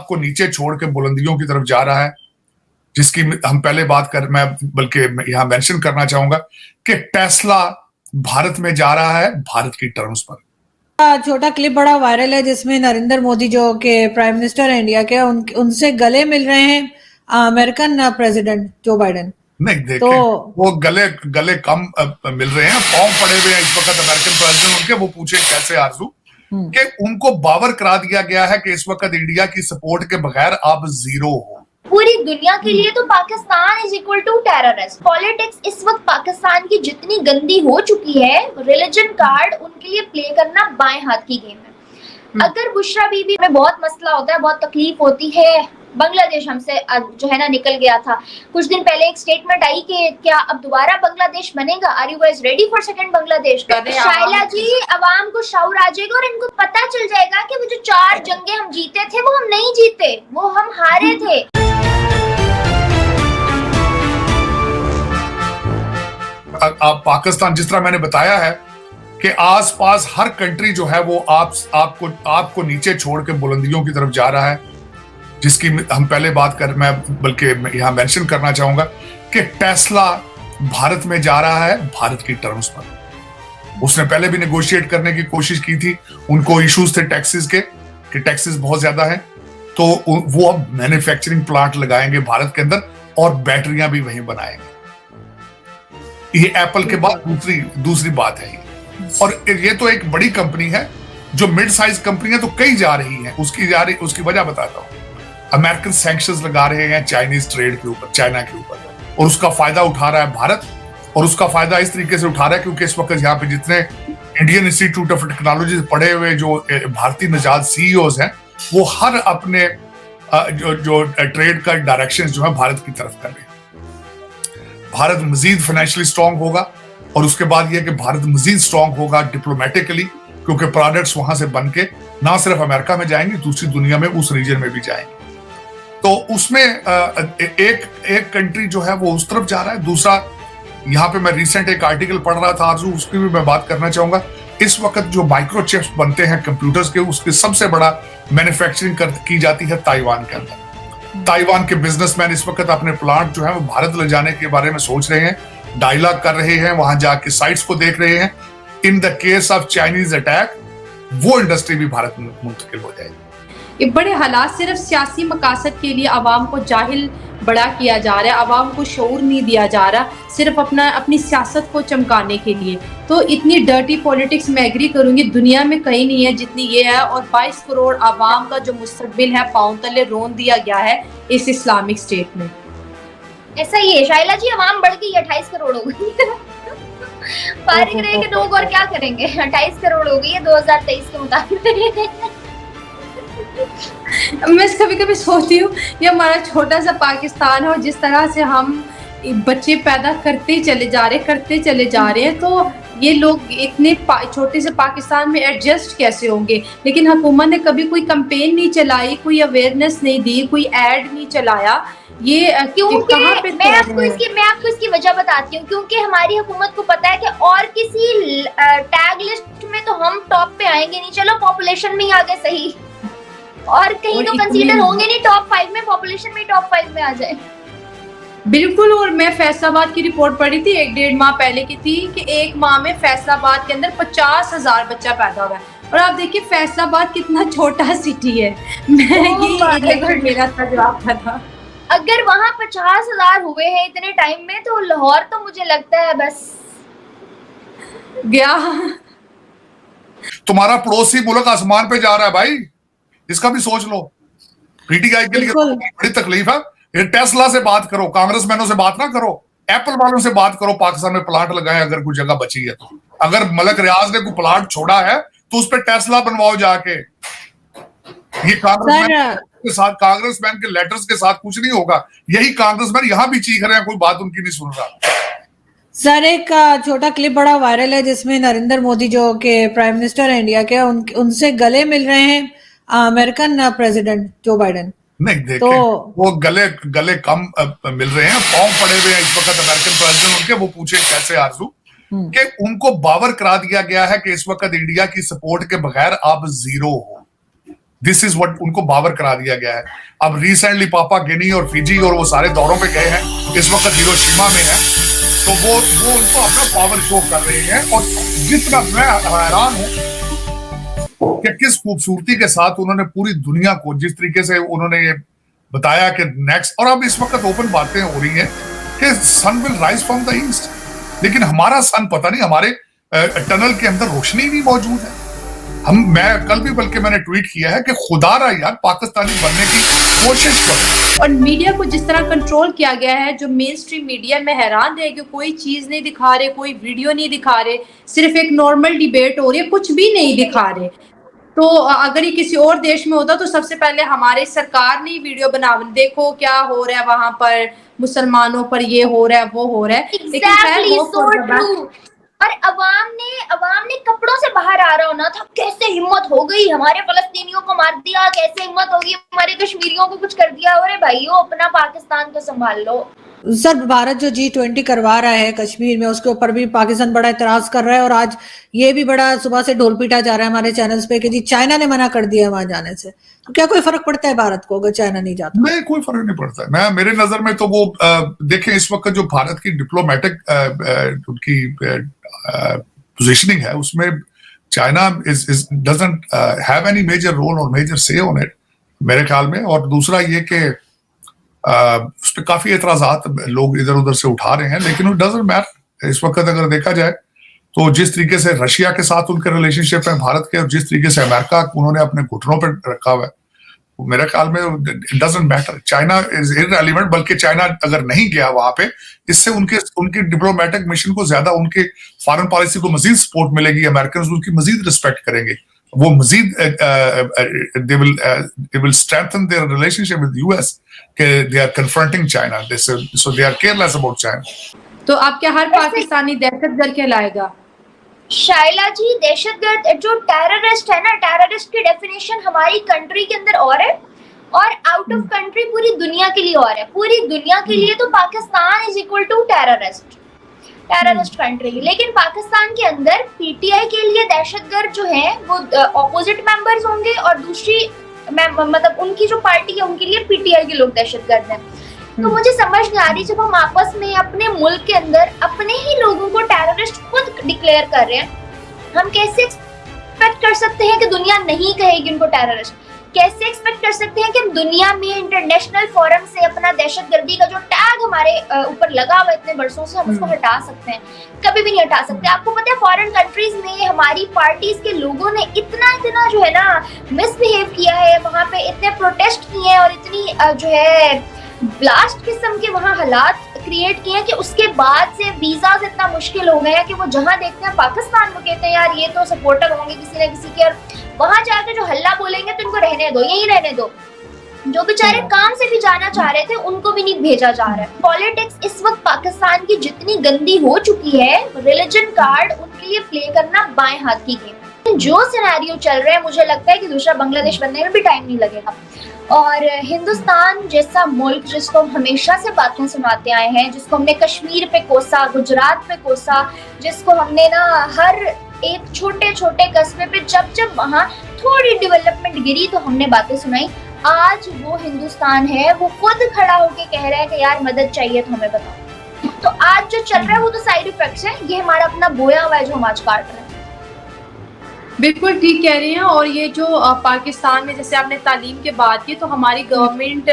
को नीचे छोड़ के बुलंदियों की तरफ जा रहा है, जिसकी हम पहले बात कर मैं बल्कि यहां मेंशन करना चाहूंगा कि टेस्ला भारत में जा रहा है भारत की टर्म्स पर। छोटा क्लिप बड़ा वायरल है जिसमें नरेंद्र मोदी जो के प्राइम मिनिस्टर है इंडिया के उनसे गले मिल रहे हैं अमेरिकन प्रेसिडेंट जो बाइडेन। नहीं देखे तो वो गले कम मिल रहे हैं, पांव पड़े हुए हैं इस वक्त अमेरिकन प्रेसिडेंट उनके। वो पूछे कैसे आरजू कि उनको बावर करा दिया गया है कि इस वक्त इंडिया की सपोर्ट के बगैर आप जीरो हो। पूरी दुनिया के लिए तो Pakistan is equal to terrorist. Politics इस वक्त पाकिस्तान की जितनी गंदी हो चुकी है, रिलीजन कार्ड उनके लिए प्ले करना बाएं हाथ की गेम है। अगर बुशरा बीबी में बहुत मसला होता है, बहुत तकलीफ होती है, बांग्लादेश हमसे जो है ना निकल गया था। कुछ दिन पहले एक स्टेटमेंट आई कि क्या अब दोबारा बांग्लादेश बनेगा, are you guys ready for second Bangladesh? Shaila ji, अवाम को शऊर आ जाएगा और इनको पता चल जाएगा कि वो जो 4 जंगें हम जीते थे वो हम नहीं जीते, वो हम हारे थे। आप पाकिस्तान, जिस तरह मैंने बताया है कि आसपास हर कंट्री जो है वो आपको नीचे छोड़ के बुलंदियों की तरफ जा रहा है, जिसकी हम पहले बात कर मैं बल्कि यहां मेंशन करना चाहूंगा कि टेस्ला भारत में जा रहा है भारत की टर्म्स पर। उसने पहले भी नेगोशिएट करने की कोशिश की थी, उनको इश्यूज थे टैक्सेस के कि टैक्सेस बहुत ज्यादा है, तो वो अब मैन्युफैक्चरिंग प्लांट लगाएंगे भारत के अंदर और बैटरियां भी वहीं बनाएंगे। ये एप्पल के बाद दूसरी बात है ये। और ये तो एक बड़ी कंपनी है, जो मिड साइज कंपनियां तो कई जा रही हैं, उसकी वजह बताता हूं। अमेरिकन सैंक्शंस लगा रहे हैं चाइनीज ट्रेड के ऊपर, चाइना के ऊपर, और उसका फायदा उठा रहा है भारत। और उसका फायदा इस तरीके से उठा रहा है क्योंकि इस वक्त यहाँ पे जितने इंडियन इंस्टीट्यूट ऑफ टेक्नोलॉजी पढ़े हुए जो भारतीय निजात सीईओज हैं, वो हर अपने जो ट्रेड का डायरेक्शन जो है भारत की तरफ कर रहे हैं। भारत मजीद फाइनेंशियली स्ट्रांग होगा और उसके बाद यह कि भारत मजीद स्ट्रांग होगा डिप्लोमेटिकली, क्योंकि प्रोडक्ट्स वहां से बन के ना सिर्फ अमेरिका में जाएंगे, दूसरी दुनिया में उस रीजन में भी जाएंगे। तो उसमें एक कंट्री जो है वो उस तरफ जा रहा है, दूसरा यहाँ पे मैं रिसेंट एक आर्टिकल पढ़ रहा था आरजू, उसकी भी मैं बात करना चाहूंगा। इस वक्त जो माइक्रोचिप्स बनते हैं कंप्यूटर्स के, उसके सबसे बड़ा मैन्युफैक्चरिंग की जाती है ताइवान के अंदर। ताइवान के बिजनेसमैन इस वक्त अपने प्लांट जो है वो भारत ले जाने के बारे में सोच रहे हैं, डायलॉग कर रहे हैं, वहां जाके साइट्स को देख रहे हैं। In the case of Chinese attack वो इंडस्ट्री भी भारत में मुंतकिल हो जाएगी। ये बड़े हालात सिर्फ सियासी मकासद के लिए आवाम को जाहिल बड़ा किया जा रहा है, आवाम को शऊर नहीं दिया जा रहा, सिर्फ अपनी सियासत को चमकाने के लिए। तो इतनी डर्टी पॉलिटिक्स मैं एग्री करूंगी दुनिया में कहीं नहीं है जितनी ये है। और 22 करोड़ आवाम का जो मुस्तकबिल है पांव तले रोन दिया गया है इस इस्लामिक स्टेट में। ऐसा ही है शाइला जी, आवाम बढ़ गई, 28 करोड़ हो गई। फारिग रहे के लोग और क्या करेंगे, 28 करोड़ हो गई है 2023 के मुताबिक। मैं कभी कभी सोचती हूँ ये हमारा छोटा सा पाकिस्तान है और जिस तरह से हम बच्चे पैदा करते चले जा रहे हैं, तो ये लोग इतने छोटे से पाकिस्तान में एडजस्ट कैसे होंगे। लेकिन हुकूमत ने कभी कोई कैंपेन नहीं चलाई, कोई अवेयरनेस नहीं दी, कोई ऐड नहीं चलाया। ये क्योंकि मैं आपको इसकी वजह बताती हूँ, क्योंकि हमारी हुकूमत को पता है कि और किसी टैग लिस्ट में तो हम टॉप पे आएंगे नहीं। चलो पॉपुलेशन में ही आगे सही, और कहीं तो कंसीडर होंगे नहीं टॉप 5 में, पॉपुलेशन में टॉप 5 में आ जाए। बिल्कुल। और मैं फैसलाबाद की रिपोर्ट पढ़ी थी 1-1.5 माह पहले की थी कि 1 माह में फैसलाबाद के अंदर 50,000 बच्चा पैदा हुआ है। और आप देखिए फैसलाबाद कितना छोटा सिटी है। मेरा जवाब था अगर वहाँ 50,000 हुए हैं इतने टाइम में, तो लाहौर तो मुझे लगता है बस गया। तुम्हारा पड़ोसी मुल्क आसमान पे जा रहा है भाई, इसका भी सोच लो। पीटीआई के लिए बड़ी तकलीफ है। ये टेस्ला से बात करो, कांग्रेसमैनों से बात ना करो, एप्पल वालों से बात करो, पाकिस्तान में प्लांट लगाएं अगर कोई जगह बची है तो। अगर मलक रियाज ने कोई प्लांट छोड़ा है तो उस पर टेस्ला बनवाओ जाके। ये कांग्रेसमैन के लेटर्स के साथ कुछ नहीं होगा। यही कांग्रेसमैन यहाँ भी चीख रहे हैं, कोई बात उनकी नहीं सुन रहा। सर एक छोटा क्लिप बड़ा वायरल है जिसमें नरेंद्र मोदी जो के प्राइम मिनिस्टर है इंडिया के उनसे गले मिल रहे हैं अमेरिकन प्रेसिडेंट जो बाइडेन। नहीं देखे तो वो गले कम मिल रहे हैं, पांव पड़े हुए हैं इस वक्त अमेरिकन प्रेसिडेंट उनके। वो पूछे कैसे आरजू कि उनको बावर करा दिया गया है कि इस वक्त इंडिया की सपोर्ट के बगैर आप जीरो हो। दिस इज व्हाट उनको बावर करा दिया गया है। अब रिसेंटली पापा गिनी और फिजी और वो सारे दौरों पे गए हैं, इस वक्त हिरोशिमा में है, तो वो उनको अपना पावर शो कर रहे हैं। और जितना मैं हैरान हूं कि किस खूबसूरती के साथ उन्होंने पूरी दुनिया को, जिस तरीके से उन्होंने ये बताया कि नेक्स्ट, और अब इस वक्त ओपन बातें हो रही हैं कि sun will rise from the east, लेकिन हमारा सन पता नहीं, हमारे टनल के अंदर रोशनी नहीं मौजूद है। मैं कल भी बल्कि मैंने ट्वीट किया है कि खुदारा यार पाकिस्तानी बनने की कोशिश करो। और मीडिया को जिस तरह कंट्रोल किया गया है, जो मेन स्ट्रीम मीडिया में हैरान रहे कि कोई चीज नहीं दिखा रहे, कोई वीडियो नहीं दिखा रहे, सिर्फ एक नॉर्मल डिबेट हो रही है, कुछ भी नहीं दिखा रहे। तो अगर ये किसी और देश में होता तो सबसे पहले हमारे सरकार ने वीडियो बना, देखो क्या हो रहा है वहां पर, मुसलमानों पर ये हो रहा है, वो हो रहा है। Exactly, so true. और अवाम ने कपड़ों से बाहर आ रहा होना था, कैसे हिम्मत हो गई हमारे फलस्तीनियों को मार दिया, कैसे हिम्मत होगी हमारे कश्मीरियों को कुछ कर दिया। अरे भाइयों, अपना पाकिस्तान को संभाल लो। सर, भारत जो G20 करवा रहा है कश्मीर में, उसके ऊपर भी पाकिस्तान बड़ा इतराज कर रहा है, और आज ये भी बड़ा सुबह से ढोल पीटा जा रहा है हमारे चैनल्स पे कि जी चाइना ने मना कर दिया वहां जाने से। तो क्या कोई फर्क पड़ता है भारत को अगर चाइना नहीं जाता? नहीं, कोई फर्क नहीं पड़ता है। मेरे नजर में तो वो देखें, इस वक्त जो भारत की डिप्लोमेटिक उनकी पोजीशनिंग है, उसमें China doesn't have any major role और मेजर से ऑन इट मेरे ख्याल में। और दूसरा ये कि उस पर काफी एतराजात लोग इधर उधर से उठा रहे हैं, लेकिन इट डजंट मैटर। इस वक्त अगर देखा जाए तो जिस तरीके से रशिया के साथ उनके रिलेशनशिप है भारत के, और जिस तरीके से अमेरिका उन्होंने अपने घुटनों पर रखा हुआ है, मेरे ख्याल में it doesn't matter. China is irrelevant, बल्कि चाइना अगर नहीं गया वहां पे, इससे उनकी डिप्लोमेटिक मिशन को ज्यादा, उनके फॉरेन पॉलिसी को मजीद सपोर्ट मिलेगी। अमेरिकन उनकी मजीद रिस्पेक्ट करेंगे, वो मजीद they will strengthen their relationship with US के they are confronting China, so they are careless about China. तो आप क्या हर पाकिस्तानी दहशतगर्द कहलाएगा? शाइला जी, दहशतगर्द जो टेररिस्ट है ना, टेररिस्ट की डेफिनेशन हमारी कंट्री के अंदर और है, और आउट ऑफ कंट्री पूरी दुनिया के लिए और है। पूरी दुनिया के लिए तो Pakistan is equal to terrorist country, लेकिन पाकिस्तान के अंदर पीटीआई के लिए दहशतगर्द जो है वो ऑपोजिट मेंबर्स होंगे, और दूसरी मतलब उनकी जो पार्टी है उनके लिए पीटीआई के लोग दहशतगर्द हैं। तो मुझे समझ नहीं आ रही, जब हम आपस में अपने मुल्क के अंदर अपने ही लोगों को टेररिस्ट खुद डिक्लेयर कर रहे हैं, हम कैसे एक्सपेक्ट कर सकते हैं कि दुनिया नहीं कहेगी उनको टेररिस्ट? कैसे एक्सपेक्ट कर सकते हैं कि हम दुनिया में इंटरनेशनल फोरम से अपना दहशतगर्दी का जो टैग हमारे ऊपर लगा हुआ इतने बरसों से, हम उसको हटा सकते हैं? कभी भी नहीं हटा सकते। आपको पता है फॉरेन कंट्रीज में हमारी पार्टीज के लोगों ने इतना जो है ना मिसबिहेव किया है, वहां पे इतने प्रोटेस्ट किए हैं और इतनी जो है ब्लास्ट किस्म के वहाँ हालात क्रिएट किए हैं कि उसके बाद से वीजाज इतना मुश्किल हो गए हैं कि वो जहाँ देखते हैं पाकिस्तान को कहते हैं यार ये तो सपोर्टर होंगे किसी न किसी के, और वहां जाकर जो हल्ला बोलेंगे तो इनको रहने दो, यही रहने दो। जो बेचारे काम से भी जाना चाह रहे थे उनको भी नहीं भेजा जा रहा है। पॉलिटिक्स इस वक्त पाकिस्तान की जितनी गंदी हो चुकी है, रिलीजन कार्ड उनके लिए प्ले करना बाएं हाथ की गेम है। जो सिनेरियो चल रहा है, मुझे लगता है कि दूसरा बांग्लादेश बनने में भी टाइम नहीं लगेगा। और हिंदुस्तान जैसा मुल्क जिसको हम हमेशा से बातें सुनाते आए हैं, जिसको हमने कश्मीर पे कोसा, गुजरात पे कोसा, जिसको हमने ना हर एक छोटे छोटे कस्बे पे जब वहां थोड़ी डेवलपमेंट गिरी तो हमने बातें सुनाई, आज वो हिंदुस्तान है, वो खुद खड़ा होके कह रहा है कि यार मदद चाहिए तो हमें बताओ। तो आज जो चल रहा है वो तो साइड इफेक्ट्स है, ये हमारा अपना बोया हुआ है जो हम आज काट रहे हैं। बिल्कुल ठीक कह रही हैं। और ये जो पाकिस्तान में जैसे आपने तालीम की बात की, तो हमारी गवर्नमेंट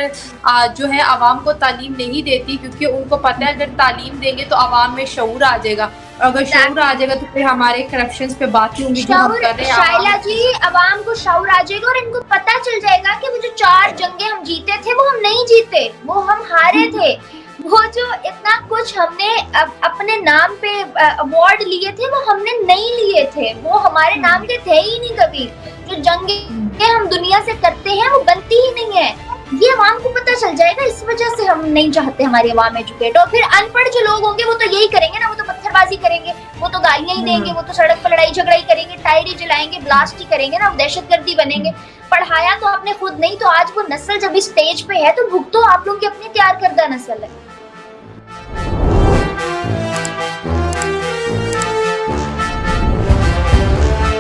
जो है आवाम को तालीम नहीं देती, क्योंकि उनको पता है अगर तालीम देंगे तो आवाम में शऊर आ जाएगा, और अगर शऊर आ जाएगा तो फिर हमारे करप्शन पे बातें होंगी जो हम कर रहे हैं। शाइला जी, आवाम को शऊर आ जाएगा और इनको पता चल जाएगा कि वो जो 4 जंगें हम जीते थे वो हम नहीं जीते, वो हम हारे थे। वो जो इतना कुछ हमने अपने नाम पे अवार्ड लिए थे वो हमने नहीं लिए थे, वो हमारे नाम के थे ही नहीं कभी। जो जंगें हम दुनिया से करते हैं वो बनती ही नहीं है, ये अवाम को पता चल जाएगा। इस वजह से हम नहीं चाहते हमारी अवाम एजुकेट। और फिर अनपढ़ जो लोग होंगे वो तो यही करेंगे ना, वो तो पत्थरबाजी करेंगे, वो तो गालियां ही देंगे, वो तो सड़क पर लड़ाई झगड़ा ही करेंगे, टायर ही जलाएंगे, ब्लास्ट ही करेंगे ना, दहशतगर्दी बनेंगे। पढ़ाया तो आपने खुद नहीं, तो आज वो नस्ल जब इस स्टेज पे है तो भुगतो आप लोग की अपनी तैयार करदा नस्ल है।